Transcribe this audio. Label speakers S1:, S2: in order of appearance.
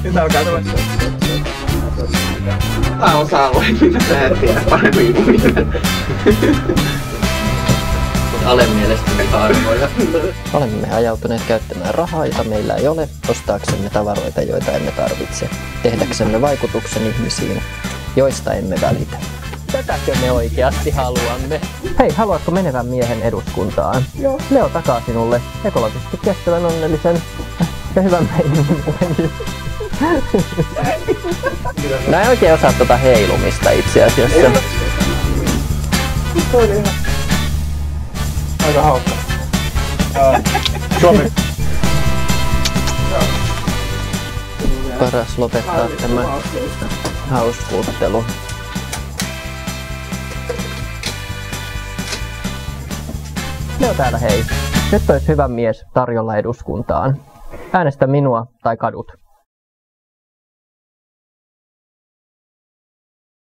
S1: Nyt alkaa tulla. Tää on osa-alue, mitä sä et tiedä paremmin kuin minä. Alen mielestä mitä arvoja.
S2: Olemme ajautuneet käyttämään rahaa, jota meillä ei ole, ostaaksemme tavaroita, joita emme tarvitse, tehdäksemme vaikutuksen ihmisiin, joista emme välitä. Tätäkö me oikeasti haluamme? Hei, haluatko menevän miehen eduskuntaan? Joo. Leo takaa sinulle ekologisesti kestävän, onnellisen ja hyvän meiningin. Mä en oikein osaa tota heilumista itse asiassa.
S1: Aika hauska.
S3: Suomi.
S2: Paras lopettaa tämä hauskuuttelu. Leo täällä hei. Nyt olisi hyvä mies tarjolla eduskuntaan. Äänestä minua tai kadut.